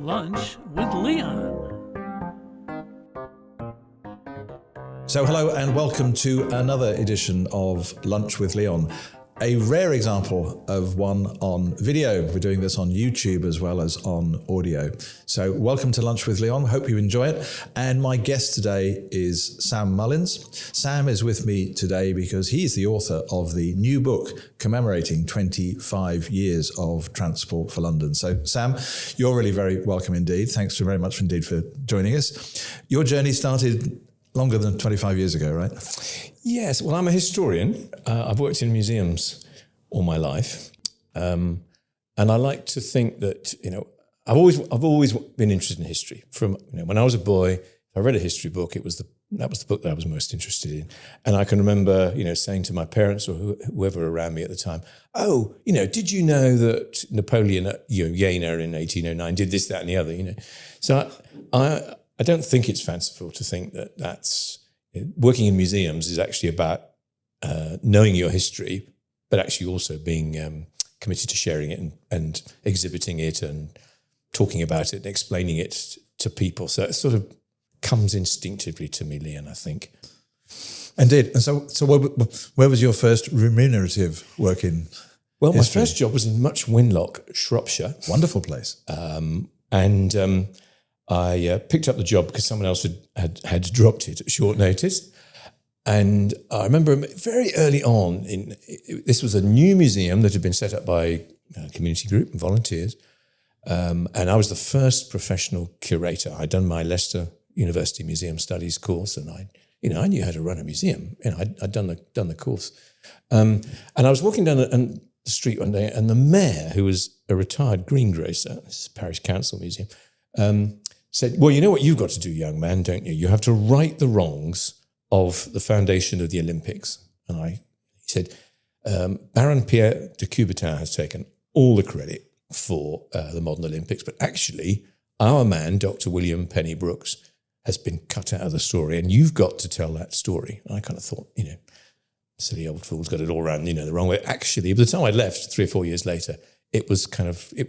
Lunch with Leon. So hello and welcome to another edition of Lunch with Leon. A rare example of one on video. We're doing this on YouTube as well as on audio. So welcome to Lunch with Leon. Hope you enjoy it. And my guest today is Sam Mullins. Sam is with me today because he's the author of the new book commemorating 25 years of Transport for London. So Sam, you're really very welcome indeed. Thanks very much indeed for joining us. Your journey started longer than 25 years ago, right? Yes, well, I'm a historian. I've worked in museums all my life, and I like to think that I've always been interested in history. From when I was a boy, I read a history book. That was the book that I was most interested in, and I can remember saying to my parents or whoever around me at the time, "Oh, did you know that Napoleon at Jena in 1809 did this, that, and the other?" So I don't think it's fanciful to think that that's. Working in museums is actually about knowing your history, but actually also being committed to sharing it and exhibiting it and talking about it and explaining it to people. So it sort of comes instinctively to me, Leon, I think. Indeed. And so where was your first remunerative work in Well, history? my first job was in Much Winlock, Shropshire. Wonderful place. I picked up the job because someone else had dropped it at short notice. And I remember very early on, this was a new museum that had been set up by a community group and volunteers. And I was the first professional curator. I'd done my Leicester University Museum Studies course, and I knew how to run a museum. I'd done the course. And I was walking down the street one day, and the mayor, who was a retired greengrocer, this is Parish Council Museum, said, "Well, you know what you've got to do, young man, don't you? You have to right the wrongs of the foundation of the Olympics." And he said, "Baron Pierre de Coubertin has taken all the credit for the modern Olympics, but actually our man, Dr. William Penny Brooks, has been cut out of the story, and you've got to tell that story." And I kind of thought, silly old fool's got it all around, the wrong way. Actually, by the time I left 3 or 4 years later, it was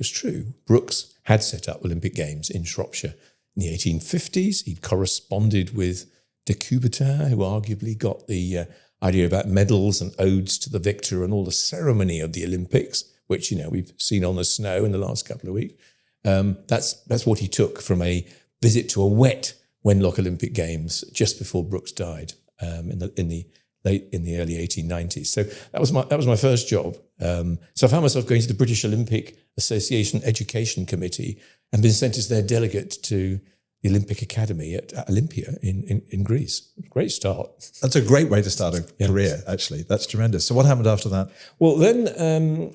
true. Brooks had set up Olympic Games in Shropshire in the 1850s. He'd corresponded with de Coubertin, who arguably got the idea about medals and odes to the victor and all the ceremony of the Olympics, which, we've seen on the snow in the last couple of weeks. That's what he took from a visit to a wet Wenlock Olympic Games just before Brooks died in the early 1890s. So that was my first job. So I found myself going to the British Olympic Association Education Committee and been sent as their delegate to the Olympic Academy at Olympia in Greece. Great start. That's a great way to start a career, actually. That's tremendous. So what happened after that? Well, then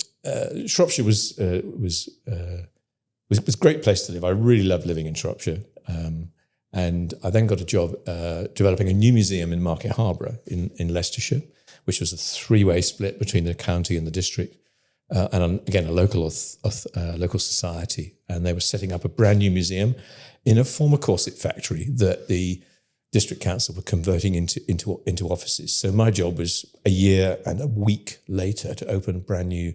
Shropshire was a great place to live. I really loved living in Shropshire. And I then got a job developing a new museum in Market Harborough in Leicestershire, which was a 3-way split between the county and the district. And again, a local society. And they were setting up a brand new museum in a former corset factory that the district council were converting into offices. So my job was a year and a week later to open a brand new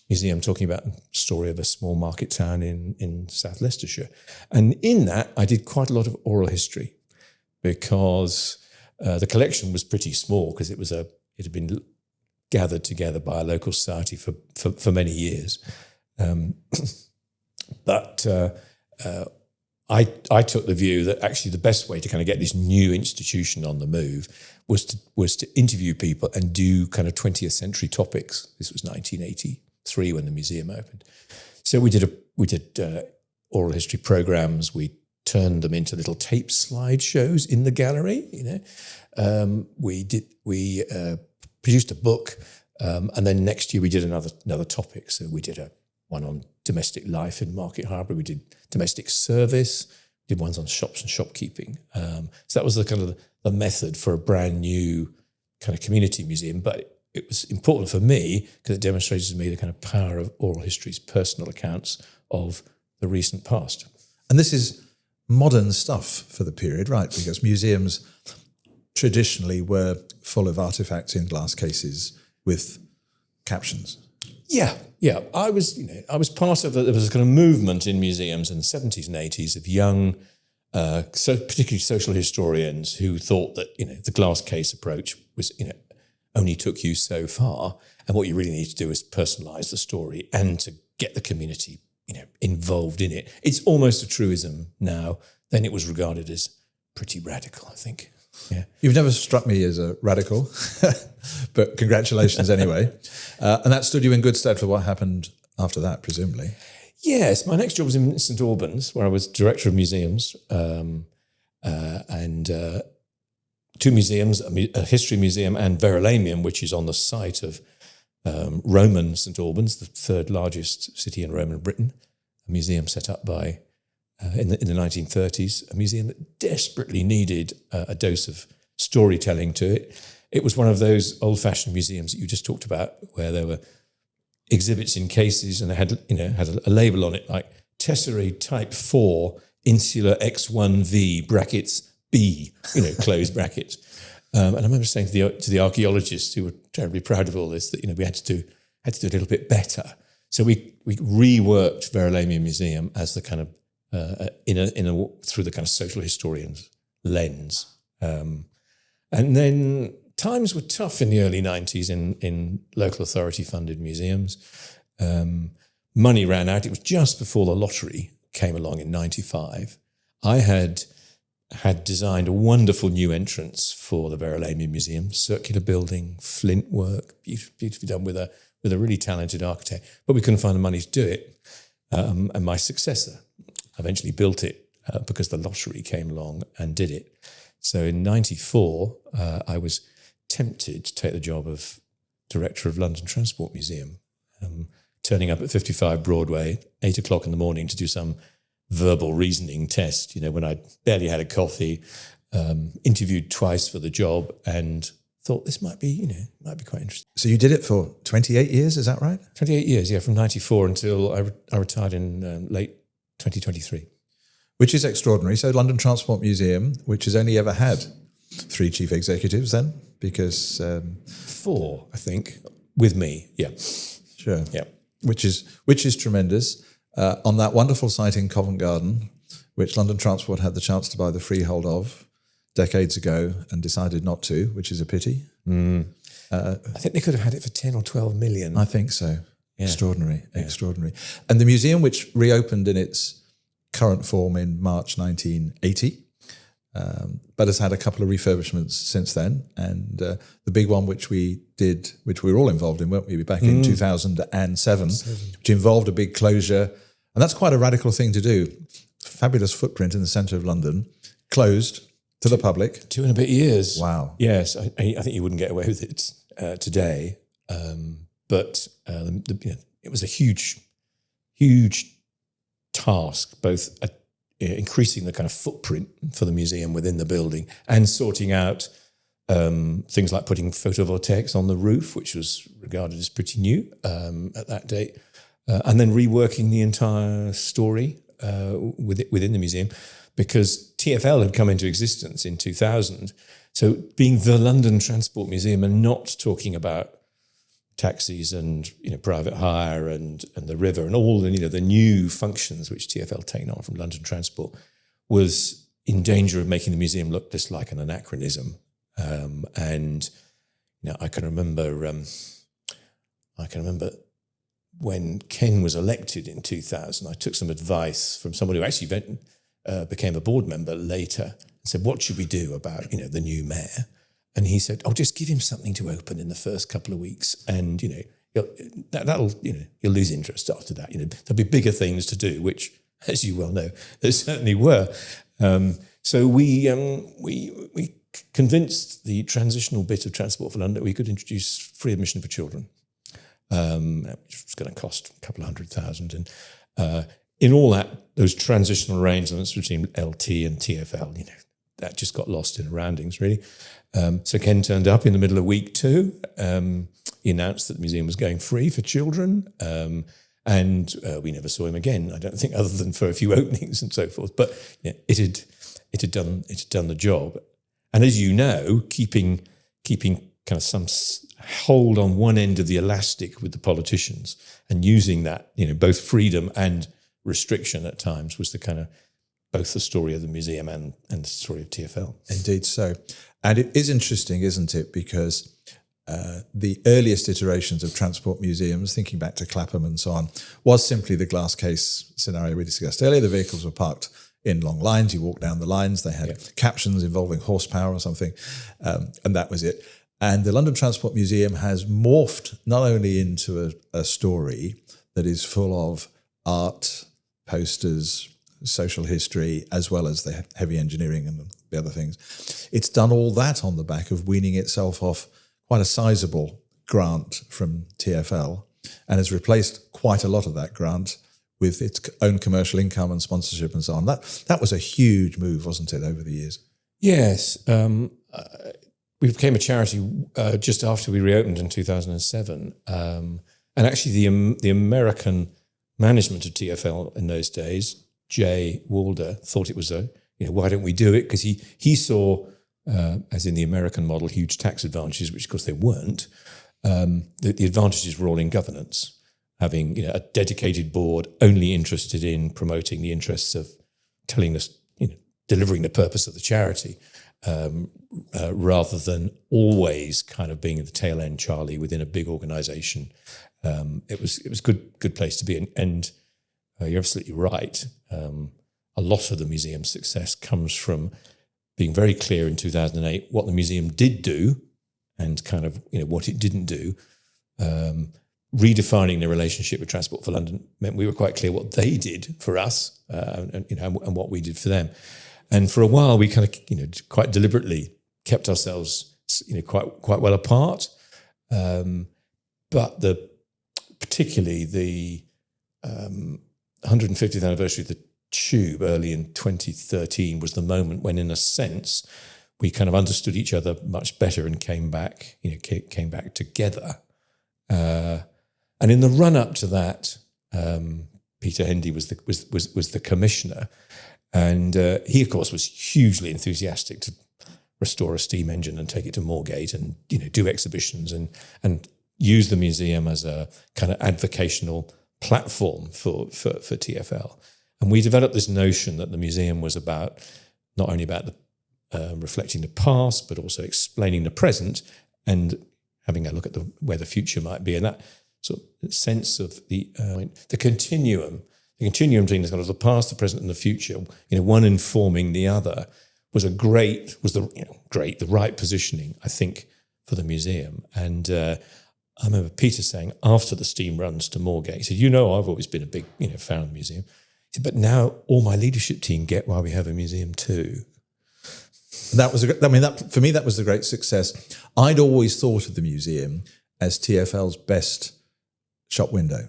museum talking about the story of a small market town in South Leicestershire. And in that, I did quite a lot of oral history because the collection was pretty small because it had been gathered together by a local society for many years. But I took the view that actually the best way to kind of get this new institution on the move was to interview people and do kind of 20th century topics. This was 1983 when the museum opened. So we did oral history programs. We turned them into little tape slideshows in the gallery. We produced a book, and then next year we did another topic. So we did one on domestic life in Market Harborough. We did domestic service. Did ones on shops and shopkeeping. So that was the kind of the method for a brand new kind of community museum. But it was important for me because it demonstrated to me the kind of power of oral history's personal accounts of the recent past. And this is modern stuff for the period, right? Because museums traditionally were full of artifacts in glass cases with captions. Yeah. I was part of there was a kind of movement in museums in the 70s and 80s of young, particularly social historians who thought that, the glass case approach was, only took you so far. And what you really need to do is personalize the story and to get the community, involved in it. It's almost a truism now. Then it was regarded as pretty radical, I think. Yeah. You've never struck me as a radical, but congratulations anyway. And that stood you in good stead for what happened after that, presumably. Yes, my next job was in St Albans, where I was director of museums, and two museums, a history museum and Verulamium, which is on the site of Roman St Albans, the third largest city in Roman Britain, a museum set up by in the 1930s, a museum that desperately needed a dose of storytelling to it. It was one of those old-fashioned museums that you just talked about, where there were exhibits in cases and it had a label on it like Tesserae Type 4 Insular X1V brackets B, close brackets. And I remember saying to the archaeologists who were terribly proud of all this that we had to do a little bit better. So we reworked Verulamium Museum as the kind of through the kind of social historian's lens. And then times were tough in the early 90s in local authority funded museums. Money ran out. It was just before the lottery came along in 95. I had designed a wonderful new entrance for the Verulamium Museum, circular building, flint work, beautifully done with a really talented architect, but we couldn't find the money to do it. And my successor eventually built it because the lottery came along and did it. So in 94, I was tempted to take the job of director of London Transport Museum, turning up at 55 Broadway, 8 o'clock in the morning to do some verbal reasoning test, when I barely had a coffee, interviewed twice for the job and thought this might be quite interesting. So you did it for 28 years, is that right? 28 years, yeah, from 94 until I retired in late 2023. Which is extraordinary. So London Transport Museum, which has only ever had 3 chief executives then, because... 4, I think, with me, yeah. Sure. Yeah. Which is tremendous. On that wonderful site in Covent Garden, which London Transport had the chance to buy the freehold of decades ago and decided not to, which is a pity. I think they could have had it for 10 or 12 million. I think so. Yeah. Extraordinary. And the museum, which reopened in its current form in March 1980, but has had a couple of refurbishments since then. And the big one, which we were all involved in, weren't we, back in 2007, which involved a big closure. And that's quite a radical thing to do. Fabulous footprint in the centre of London, closed to the public. 2 and a bit years. Wow. Yes, I think you wouldn't get away with it today. But it was a huge task, both increasing the kind of footprint for the museum within the building and sorting out things like putting photovoltaics on the roof, which was regarded as pretty new at that date, and then reworking the entire story within the museum, because TfL had come into existence in 2000. So being the London Transport Museum and not talking about taxis and private hire and the river and all the new functions which TfL had taken on from London Transport was in danger of making the museum look just like an anachronism. And I can remember when Ken was elected in 2000, I took some advice from someone who actually became a board member later and said, what should we do about the new mayor? And he said, "I'll just give him something to open in the first couple of weeks, and you'll lose interest after that. There'll be bigger things to do," which, as you well know, there certainly were. So we convinced the transitional bit of Transport for London that we could introduce free admission for children, which was going to cost a couple of $100,000. And in all those transitional arrangements between LT and TfL, that just got lost in the roundings, really. So Ken turned up in the middle of week 2. He announced that the museum was going free for children, and we never saw him again, I don't think, other than for a few openings and so forth. But it had done the job. And as you know, keeping kind of some hold on one end of the elastic with the politicians, and using that, both freedom and restriction at times was the kind of both the story of the museum and the story of TfL. Indeed so. And it is interesting, isn't it? Because the earliest iterations of transport museums, thinking back to Clapham and so on, was simply the glass case scenario we discussed earlier. The vehicles were parked in long lines. You walk down the lines. They had captions involving horsepower or something, and that was it. And the London Transport Museum has morphed not only into a story that is full of art, posters, social history, as well as the heavy engineering and the other things. It's done all that on the back of weaning itself off quite a sizable grant from TfL, and has replaced quite a lot of that grant with its own commercial income and sponsorship and so on. That was a huge move, wasn't it, over the years? Yes. We became a charity just after we reopened in 2007. And actually the American management of TfL in those days, Jay Walder, thought it was why don't we do it? Because he saw, as in the American model, huge tax advantages, which of course they weren't. The advantages were all in governance, having a dedicated board only interested in promoting the interests of telling us, delivering the purpose of the charity, rather than always kind of being at the tail end Charlie within a big organisation. It was a good place to be, and you're absolutely right. A lot of the museum's success comes from being very clear in 2008 what the museum did do, and kind of what it didn't do. Redefining the relationship with Transport for London meant we were quite clear what they did for us, and what we did for them. And for a while, we kind of quite deliberately kept ourselves quite well apart. But particularly the 150th anniversary of the Tube early in 2013 was the moment when, in a sense, we kind of understood each other much better and came back together. And in the run up to that, Peter Hendy was the commissioner, and he of course was hugely enthusiastic to restore a steam engine and take it to Moorgate and do exhibitions and use the museum as a kind of advocational platform for TfL. And we developed this notion that the museum was about not only about reflecting the past, but also explaining the present and having a look at where the future might be. And that sort of sense of the continuum between the kind of the past, the present, and the future, one informing the other, was the right positioning, I think, for the museum. And I remember Peter saying after the steam runs to Moorgate, he said, I've always been a big fan of the museum. He said, but now all my leadership team get why we have a museum too. That was for me, that was the great success. I'd always thought of the museum as TfL's best shop window.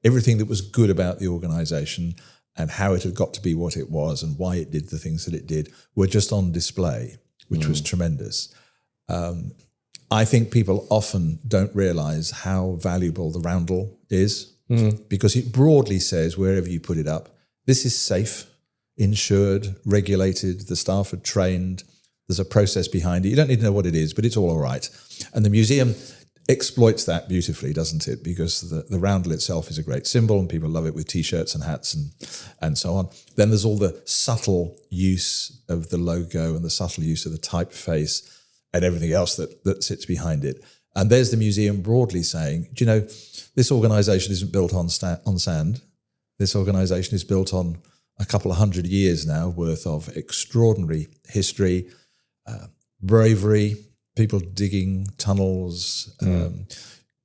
Everything that was good about the organisation and how it had got to be what it was and why it did the things that it did were just on display, which was tremendous. I think people often don't realise how valuable the roundel is, because it broadly says, wherever you put it up, this is safe, insured, regulated, the staff are trained, there's a process behind it. You don't need to know what it is, but it's all right. And the museum exploits that beautifully, doesn't it? Because the roundel itself is a great symbol and people love it with T-shirts and hats and so on. Then there's all the subtle use of the logo and the subtle use of the typeface and everything else that sits behind it. And there's the museum broadly saying, this organisation isn't built on sand. This organisation is built on a couple of 100 years now worth of extraordinary history, bravery, people digging tunnels,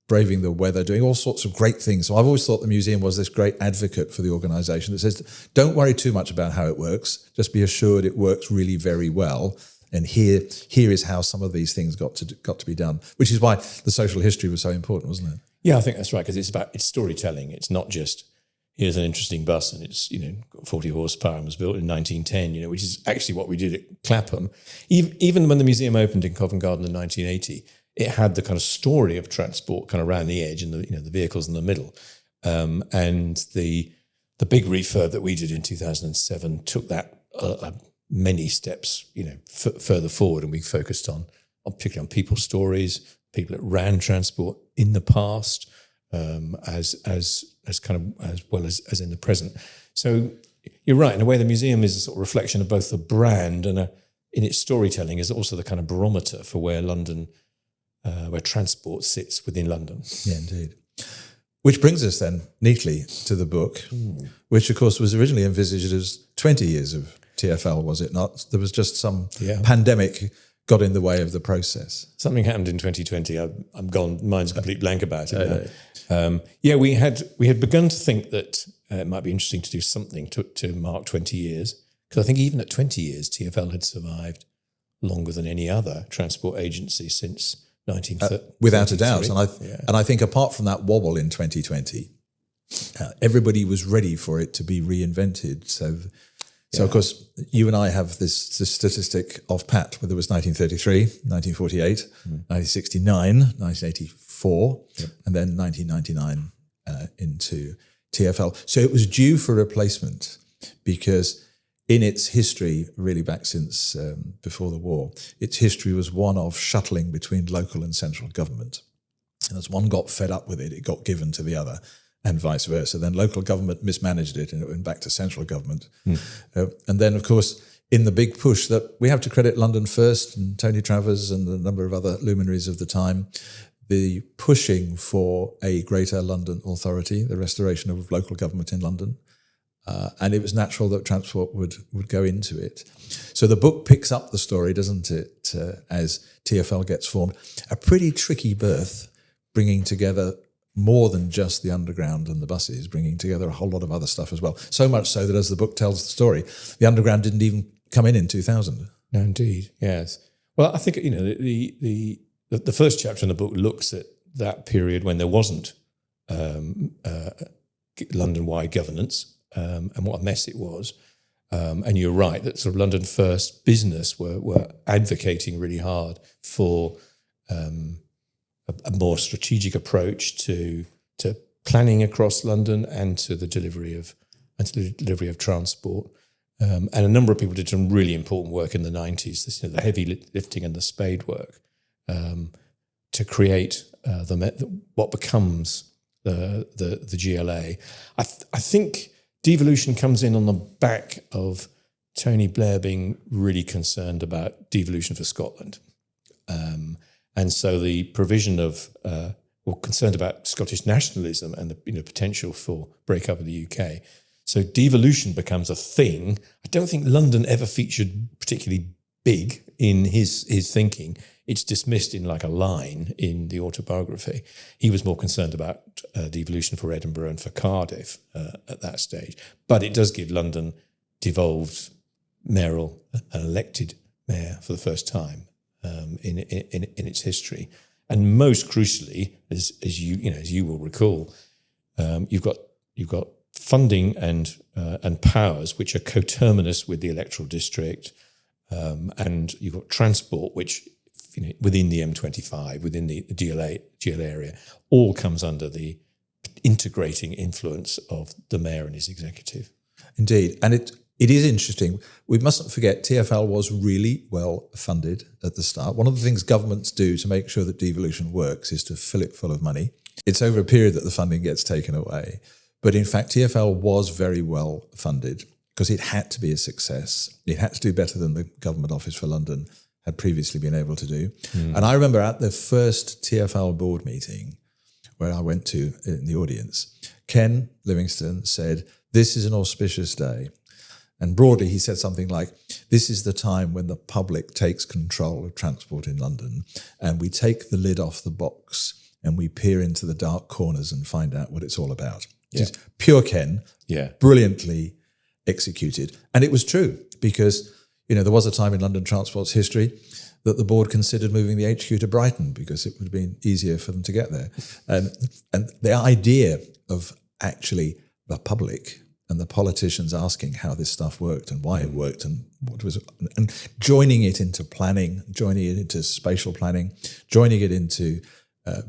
braving the weather, doing all sorts of great things. So I've always thought the museum was this great advocate for the organisation that says, don't worry too much about how it works. Just be assured it works really very well. And here is how some of these things got to be done, which is why the social history was so important, wasn't it? Yeah, I think that's right, because it's storytelling. It's not just, here's an interesting bus and it's, got 40 horsepower and was built in 1910, which is actually what we did at Clapham. Even when the museum opened in Covent Garden in 1980, it had the kind of story of transport kind of around the edge and the vehicles in the middle. And the big refurb that we did in 2007 took that many steps, further forward, and we focused on particularly on people's stories, people that ran transport in the past, as well as in the present. So you're right. In a way, the museum is a sort of reflection of both the brand and in its storytelling is also the kind of barometer for where London, where transport sits within London. Yeah, indeed. Which brings us then neatly to the book, which of course was originally envisaged as 20 years of TfL, was it not? There was just some pandemic got in the way of the process. Something happened in 2020. I'm gone. Mine's a complete blank about it. We had begun to think that it might be interesting to do something to mark 20 years, because I think even at 20 years, TfL had survived longer than any other transport agency since 1930. Without a doubt. And I think apart from that wobble in 2020, everybody was ready for it to be reinvented. So of course, you and I have this statistic off pat, where there was 1933, 1948, 1969, 1984, and then 1999 into TfL. So it was due for replacement, because in its history, really back since before the war, its history was one of shuttling between local and central government. And as one got fed up with it, it got given to the other, and vice versa. Then local government mismanaged it and it went back to central government. And then, of course, in the big push that we have to credit London First and Tony Travers and a number of other luminaries of the time, the pushing for a greater London authority, the restoration of local government in London. And it was natural that transport would go into it. So the book picks up the story, doesn't it, as TfL gets formed. A pretty tricky birth, bringing together more than just the underground and the buses, bringing together a whole lot of other stuff as well. So much so that as the book tells the story, the underground didn't even come in 2000. No, indeed, yes. Well, I think, the first chapter in the book looks at that period when there wasn't London-wide governance, and what a mess it was. And you're right that sort of London First business were advocating really hard for a more strategic approach to planning across London and to the delivery of transport. And a number of people did some really important work in the 90s, the heavy lifting and the spade work, to create what becomes the GLA. I think devolution comes in on the back of Tony Blair being really concerned about devolution for Scotland. And so the provision of, concerned about Scottish nationalism and the potential for breakup of the UK. So devolution becomes a thing. I don't think London ever featured particularly big in his thinking. It's dismissed in like a line in the autobiography. He was more concerned about devolution for Edinburgh and for Cardiff at that stage. But it does give London devolved mayoral, an elected mayor for the first time in its history. And most crucially, as you will recall, you've got funding and powers which are coterminous with the electoral district, and you've got transport which, within the M25, within the GLA area, all comes under the integrating influence of the mayor and his executive. Indeed, and it is interesting. We mustn't forget TfL was really well funded at the start. One of the things governments do to make sure that devolution works is to fill it full of money. It's over a period that the funding gets taken away. But in fact, TfL was very well funded because it had to be a success. It had to do better than the Government Office for London had previously been able to do. And I remember at the first TfL board meeting where I went to in the audience, Ken Livingstone said, "This is an auspicious day." And broadly, he said something like, "This is the time when the public takes control of transport in London and we take the lid off the box and we peer into the dark corners and find out what it's all about." Yeah. Just pure Ken, brilliantly executed. And it was true because, there was a time in London Transport's history that the board considered moving the HQ to Brighton because it would have been easier for them to get there. And the idea of actually the public and the politicians asking how this stuff worked and why it worked and what was, and joining it into planning, joining it into spatial planning, joining it into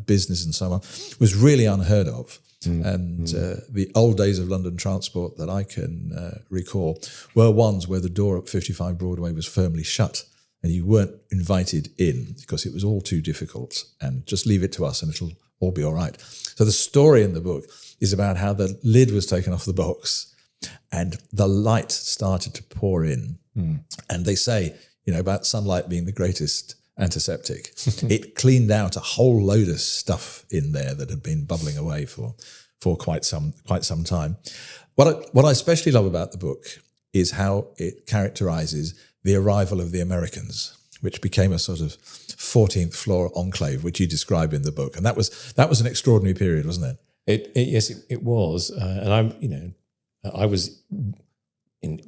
business and so on, was really unheard of. And the old days of London Transport that I can recall were ones where the door at 55 Broadway was firmly shut and you weren't invited in because it was all too difficult, and just leave it to us and it'll all be all right. So the story in the book is about how the lid was taken off the box and the light started to pour in. And they say, about sunlight being the greatest antiseptic. It cleaned out a whole load of stuff in there that had been bubbling away for quite some time. What I especially love about the book is how it characterizes the arrival of the Americans, which became a sort of 14th floor enclave, which you describe in the book. And that was an extraordinary period, wasn't it? Yes, it was. And I was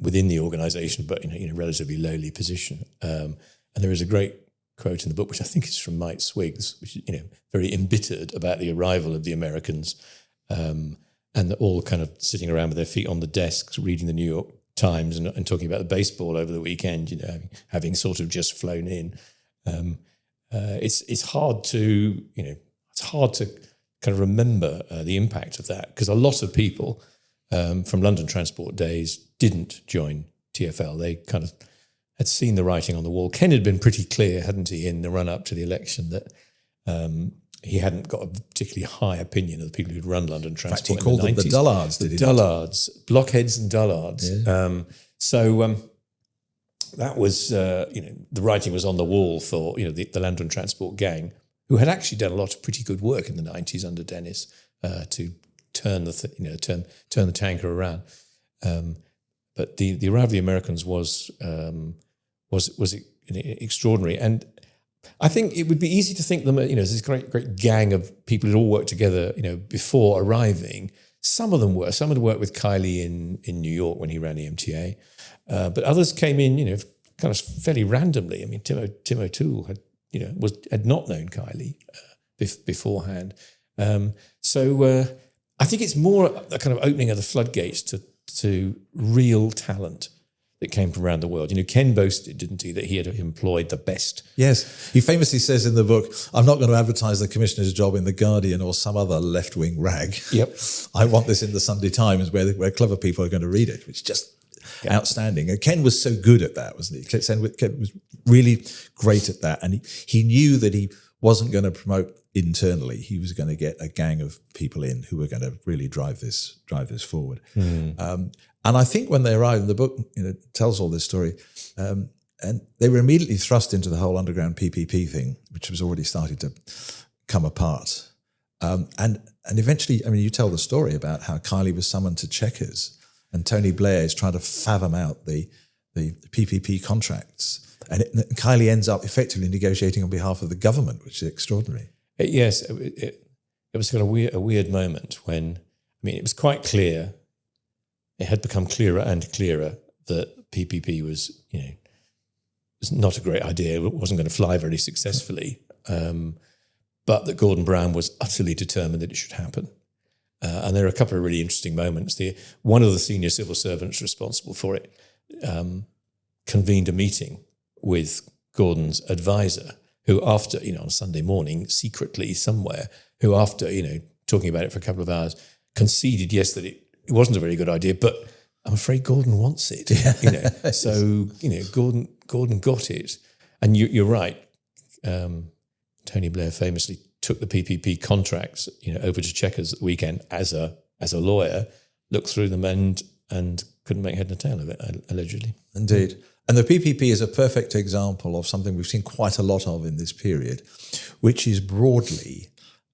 within the organisation, but in a relatively lowly position. And there is a great quote in the book, which I think is from Mike Swiggs, which is very embittered about the arrival of the Americans, and they're all kind of sitting around with their feet on the desks, reading the New York Times and talking about the baseball over the weekend. Having sort of just flown in. It's hard to kind of remember the impact of that, because a lot of people from London Transport days didn't join TfL. They kind of had seen the writing on the wall. Ken had been pretty clear, hadn't he, in the run-up to the election that he hadn't got a particularly high opinion of the people who'd run London Transport. In fact, he called them the dullards, did he? Dullards, blockheads and dullards. Yeah. That was, the writing was on the wall for, the London Transport gang, who had actually done a lot of pretty good work in the 90s under Dennis to turn the tanker around. But the arrival of the Americans was extraordinary, and I think it would be easy to think them, as this great gang of people who'd all worked together, before arriving. Some of them had worked with Kiley in New York when he ran the MTA, but others came in, kind of fairly randomly. I mean, Tim O'Toole had not known Kiley beforehand. I think it's more a kind of opening of the floodgates to real talent that came from around the world. Ken boasted, didn't he, that he had employed the best. Yes. He famously says in the book, I'm not going to advertise the commissioner's job in The Guardian or some other left-wing rag. Yep. I want this in the Sunday Times where clever people are going to read it, which is just outstanding. And Ken was so good at that, wasn't he? Ken was really great at that. And he knew that he wasn't going to promote internally. He was going to get a gang of people in who were going to really drive this forward. And I think when they arrived, in the book tells all this story, and they were immediately thrust into the whole underground PPP thing, which was already starting to come apart. And eventually, you tell the story about how Kiley was summoned to Chequers, and Tony Blair is trying to fathom out the PPP contracts. And Kiley ends up effectively negotiating on behalf of the government, which is extraordinary. Yes, it was kind of a weird moment when, it was quite clear, it had become clearer and clearer that PPP was not a great idea. It wasn't going to fly very successfully, but that Gordon Brown was utterly determined that it should happen. And there are a couple of really interesting moments. One of the senior civil servants responsible for it convened a meeting with Gordon's advisor, who after, on Sunday morning, secretly somewhere, who after, talking about it for a couple of hours, conceded, yes, that it wasn't a very good idea, but I'm afraid Gordon wants it. So, Gordon got it. And you're right. Tony Blair famously took the PPP contracts, over to Chequers at the weekend as a lawyer, looked through them and couldn't make head nor tail of it, allegedly. Indeed. And the PPP is a perfect example of something we've seen quite a lot of in this period, which is broadly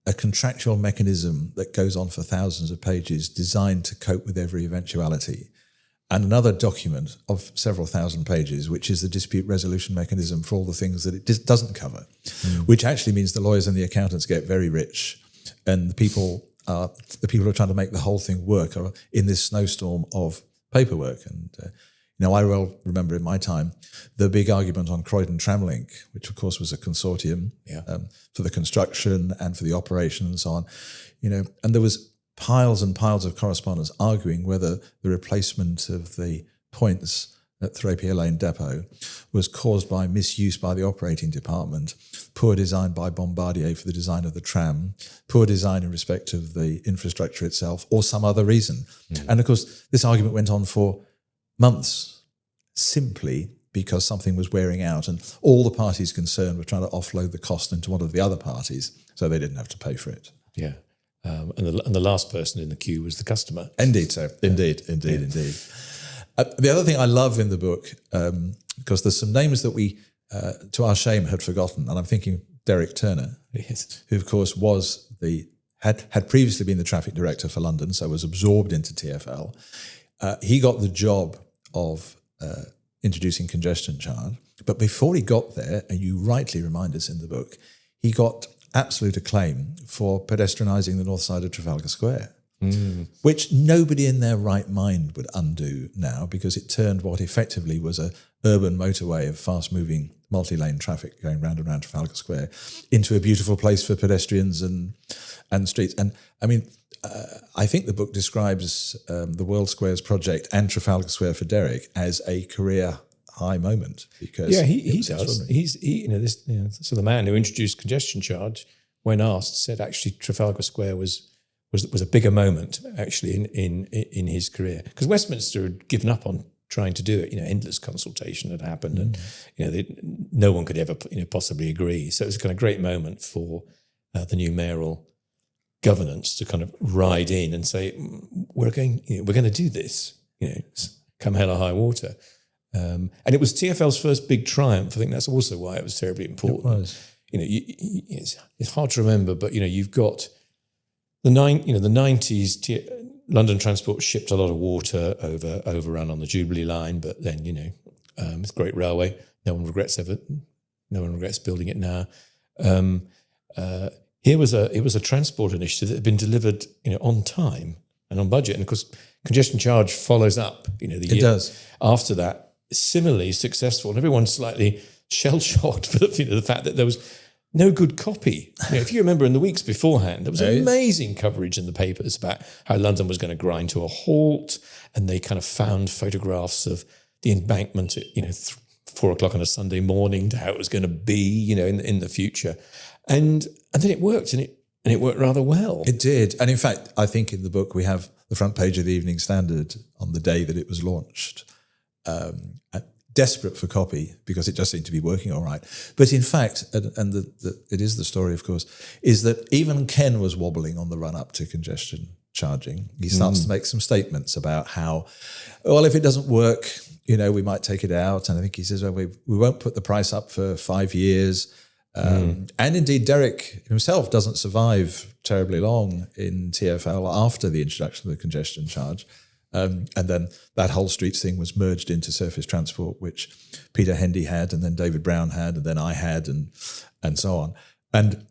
a contractual mechanism that goes on for thousands of pages designed to cope with every eventuality. And another document of several thousand pages, which is the dispute resolution mechanism for all the things that it doesn't cover, which actually means the lawyers and the accountants get very rich, and the people who are trying to make the whole thing work are in this snowstorm of paperwork. And I well remember in my time the big argument on Croydon Tramlink, which of course was a consortium for the construction and for the operation and so on. And there was piles and piles of correspondence arguing whether the replacement of the points at Thrapier Lane Depot was caused by misuse by the operating department, poor design by Bombardier for the design of the tram, poor design in respect of the infrastructure itself, or some other reason. And of course, this argument went on for months, simply because something was wearing out, and all the parties concerned were trying to offload the cost into one of the other parties, so they didn't have to pay for it. Yeah. And the last person in the queue was the customer. Indeed, so indeed. The other thing I love in the book, because there's some names that we, to our shame, had forgotten, and I'm thinking Derek Turner, Yes. who of course had previously been the traffic director for London, so was absorbed into TfL. He got the job of introducing congestion charge, but before he got there, and you rightly remind us in the book, he got absolute acclaim for pedestrianising the north side of Trafalgar Square, which nobody in their right mind would undo now, because it turned what effectively was a urban motorway of fast-moving multi-lane traffic going round and round Trafalgar Square into a beautiful place for pedestrians and streets. And I mean, I think the book describes the World Squares project and Trafalgar Square for Derek as a career high moment, because he does. So the man who introduced congestion charge, when asked, said actually Trafalgar Square was a bigger moment actually in his career, because Westminster had given up on trying to do it. Endless consultation had happened, and no one could ever possibly agree. So it was a kind of great moment for the new mayoral governance to kind of ride in and say, we're going to do this, come hell or high water. And it was TfL's first big triumph. I think that's also why it was terribly important. It was. It's hard to remember, but you've got the 90s. London Transport shipped a lot of water overrun on the Jubilee line, but then it's a great railway. No one regrets building it now. It was a transport initiative that had been delivered on time and on budget, and of course congestion charge follows up. The year does. After that. Similarly successful, and everyone's slightly shell-shocked for the fact that there was no good copy. If you remember, in the weeks beforehand, there was amazing coverage in the papers about how London was going to grind to a halt, and they kind of found photographs of the embankment at 4:00 on a Sunday morning to how it was going to be, in the future, and then it worked, and it worked rather well. It did, and in fact, I think in the book we have the front page of the Evening Standard on the day that it was launched. Desperate for copy because it just seemed to be working all right. But in fact, and it is the story, of course, is that even Ken was wobbling on the run up to congestion charging. He starts to make some statements about how, well, if it doesn't work, we might take it out. And I think he says, well, we won't put the price up for 5 years. And indeed, Derek himself doesn't survive terribly long in TfL after the introduction of the congestion charge. And then that whole streets thing was merged into surface transport, which Peter Hendy had, and then David Brown had, and then I had, and so on. And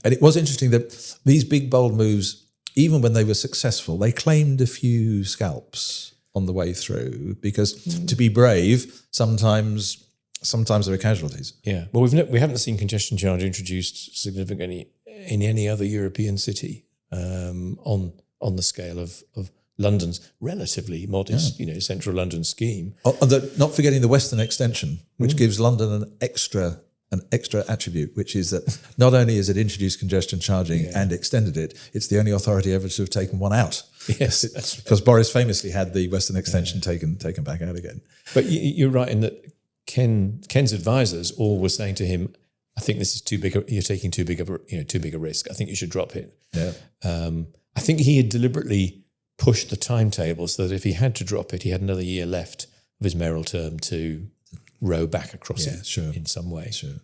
it was interesting that these big bold moves, even when they were successful, they claimed a few scalps on the way through, because to be brave, sometimes there are casualties. Yeah. Well, we haven't seen congestion charge introduced significantly in any other European city on the scale of London's relatively modest, central London scheme. Not forgetting the Western Extension, which gives London an extra attribute, which is that not only has it introduced congestion charging and extended it, it's the only authority ever to have taken one out. Yes, that's right. Because Boris famously had the Western Extension taken back out again. But you're right in that Ken's advisors all were saying to him, "I think this is too big. You're taking too big a risk. I think you should drop it." Yeah. I think he had deliberately pushed the timetable so that if he had to drop it, he had another year left of his mayoral term to row back across it in some way. Sure.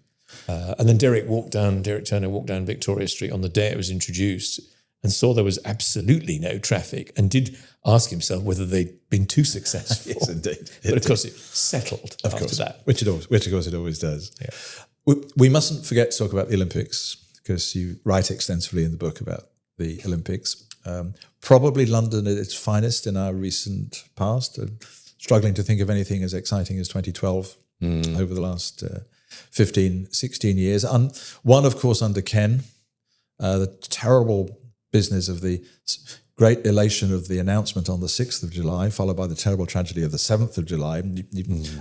And then Derek Turner walked down Victoria Street on the day it was introduced and saw there was absolutely no traffic, and did ask himself whether they'd been too successful. Yes, indeed. But of course it settled after that. Which of course it always does. Yeah. We mustn't forget to talk about the Olympics, because you write extensively in the book about the Olympics. Probably London at its finest in our recent past. Struggling to think of anything as exciting as 2012 over the last 15, 16 years. One, of course, under Ken, the terrible business of the great elation of the announcement on the 6th of July, followed by the terrible tragedy of the 7th of July.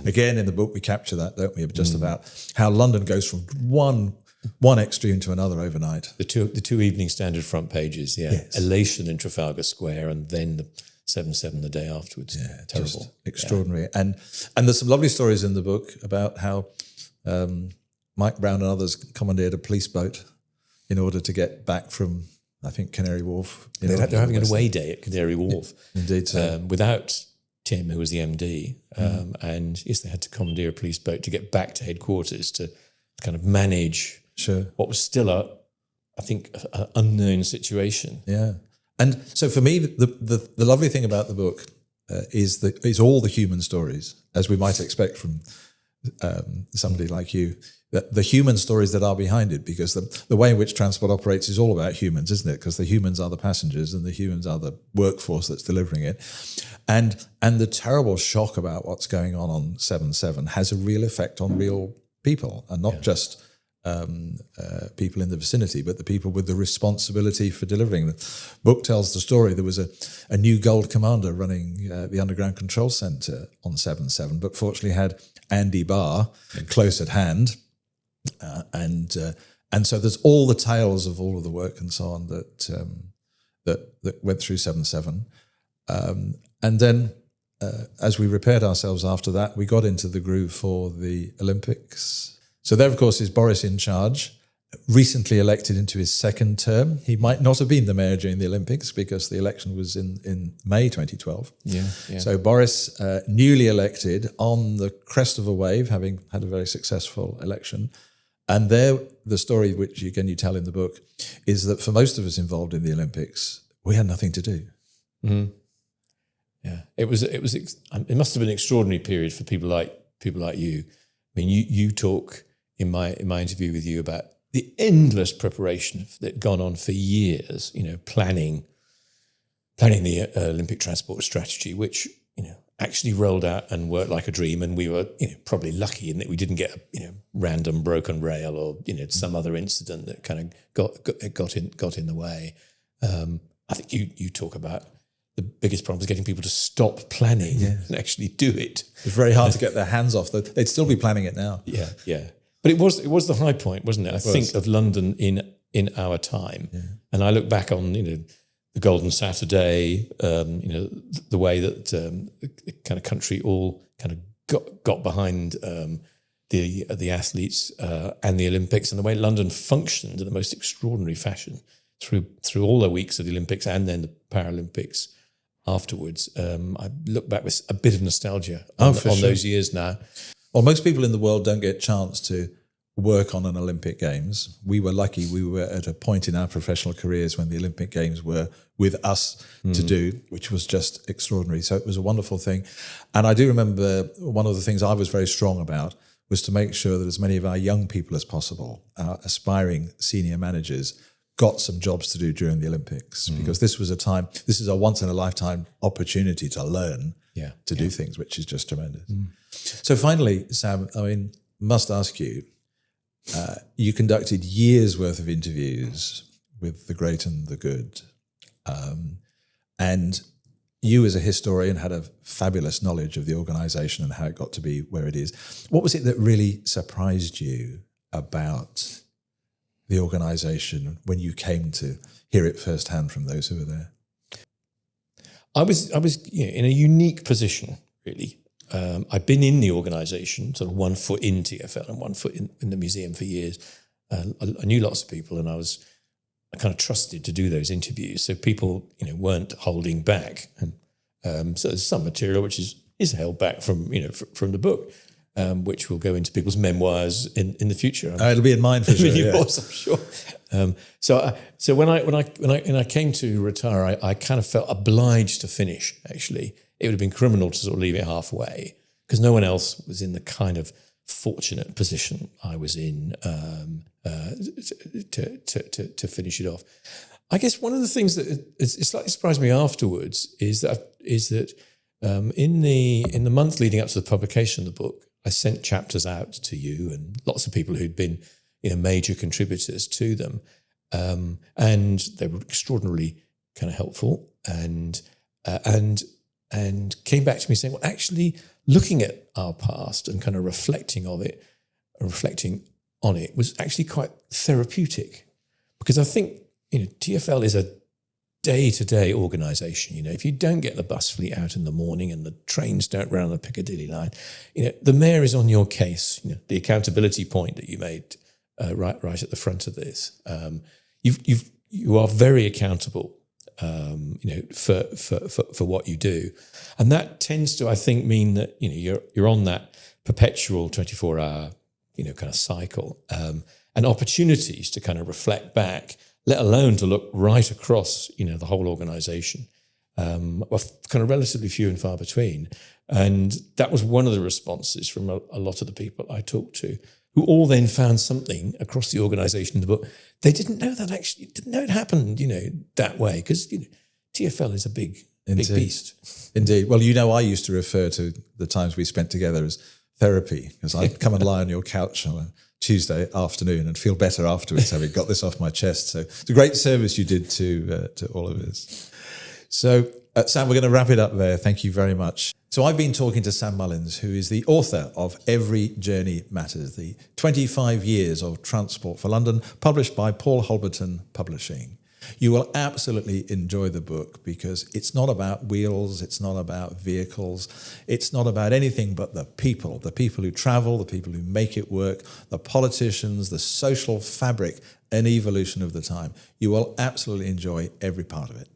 Again, in the book, we capture that, don't we, just about how London goes from one one extreme to another overnight. The two Evening Standard front pages, yeah. Yes. Elation in Trafalgar Square, and then the 7/7 the day afterwards. Yeah, Terrible. just extraordinary. And there's some lovely stories in the book about how Mike Brown and others commandeered a police boat in order to get back from, I think, Canary Wharf. They're having an away day at Canary Wharf. Yeah, indeed. So. Without Tim, who was the MD, and yes, they had to commandeer a police boat to get back to headquarters to kind of manage what was still an unknown situation. Yeah. And so for me, the lovely thing about the book is all the human stories, as we might expect from somebody like you, the human stories that are behind it, because the way in which transport operates is all about humans, isn't it? Because the humans are the passengers and the humans are the workforce that's delivering it. And the terrible shock about what's going on 7/7 has a real effect on real people, and not just people in the vicinity, but the people with the responsibility for delivering. The book tells the story. There was a new gold commander running the underground control centre on 7/7, but fortunately had Andy Barr close at hand. And so there's all the tales of all of the work and so on that went through 7/7. And then as we repaired ourselves after that, we got into the groove for the Olympics. So there, of course, is Boris in charge, recently elected into his second term. He might not have been the mayor during the Olympics because the election was in May 2012. Yeah. So Boris, newly elected on the crest of a wave, having had a very successful election. And there, the story, which again you tell in the book, is that for most of us involved in the Olympics, we had nothing to do. Mm-hmm. Yeah, it must have been an extraordinary period for people like you. I mean, you talk in my interview with you about the endless preparation that had gone on for years. Planning the Olympic transport strategy, which actually rolled out and worked like a dream. And we were probably lucky in that we didn't get a random broken rail or some other incident that kind of got in the way. I think you talk about the biggest problem is getting people to stop planning and actually do it. It's very hard to get their hands off. They'd still be planning it now. Yeah. But it was the high point, wasn't it? I think of London in our time. Yeah. And I look back on the Golden Saturday, the way that the kind of country all kind of got behind the athletes and the Olympics, and the way London functioned in the most extraordinary fashion through all the weeks of the Olympics and then the Paralympics afterwards. I look back with a bit of nostalgia on those years now. Well, most people in the world don't get a chance to work on an Olympic Games. We were lucky. We were at a point in our professional careers when the Olympic Games were with us to do, which was just extraordinary. So it was a wonderful thing. And I do remember one of the things I was very strong about was to make sure that as many of our young people as possible, our aspiring senior managers, got some jobs to do during the Olympics, because this is a once-in-a-lifetime opportunity to learn to do things, which is just tremendous. So finally, Sam, must ask you, you conducted years' worth of interviews with the great and the good, and you as a historian had a fabulous knowledge of the organisation and how it got to be where it is. What was it that really surprised you about the organisation when you came to hear it firsthand from those who were there? I was in a unique position, really. I'd been in the organisation, sort of 1 foot in TfL and 1 foot in the museum for years. I knew lots of people, and I kind of trusted to do those interviews. So people, weren't holding back. And so there's some material which is held back from the book, which will go into people's memoirs in the future. It'll be in mine for sure. Yours, I'm sure. So when I came to retire, I kind of felt obliged to finish. Actually, it would have been criminal to sort of leave it halfway, because no one else was in the kind of fortunate position I was in to finish it off. I guess one of the things that it slightly surprised me afterwards is that in the month leading up to the publication of the book, I sent chapters out to you and lots of people who'd been major contributors to them, and they were extraordinarily kind of helpful and came back to me saying, well, actually, looking at our past and kind of reflecting on it was actually quite therapeutic, because I think, TfL is a day-to-day organisation. If you don't get the bus fleet out in the morning and the trains don't run on the Piccadilly line, the mayor is on your case. The accountability point that you made right at the front of this, you are very accountable, for what you do, and that tends to, I think, mean that you're on that perpetual 24-hour kind of cycle, and opportunities to kind of reflect back, let alone to look right across the whole organisation, were kind of relatively few and far between. And that was one of the responses from a lot of the people I talked to, who all then found something across the organisation in the book. They didn't know it happened, that way, because TfL is a big beast. Indeed. Well, I used to refer to the times we spent together as therapy, because I'd come and lie on your couch on a Tuesday afternoon and feel better afterwards, having got this off my chest. So it's a great service you did to all of us. So, Sam, we're going to wrap it up there. Thank you very much. So I've been talking to Sam Mullins, who is the author of Every Journey Matters, the 25 Years of Transport for London, published by Paul Holberton Publishing. You will absolutely enjoy the book, because it's not about wheels, it's not about vehicles, it's not about anything but the people who travel, the people who make it work, the politicians, the social fabric and evolution of the time. You will absolutely enjoy every part of it.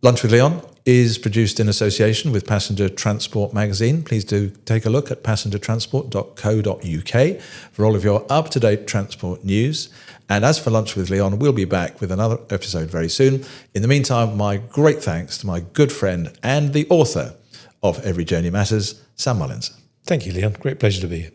Lunch with Leon is produced in association with Passenger Transport magazine. Please do take a look at passengertransport.co.uk for all of your up-to-date transport news. And as for Lunch with Leon, we'll be back with another episode very soon. In the meantime, my great thanks to my good friend and the author of Every Journey Matters, Sam Mullins. Thank you, Leon. Great pleasure to be here.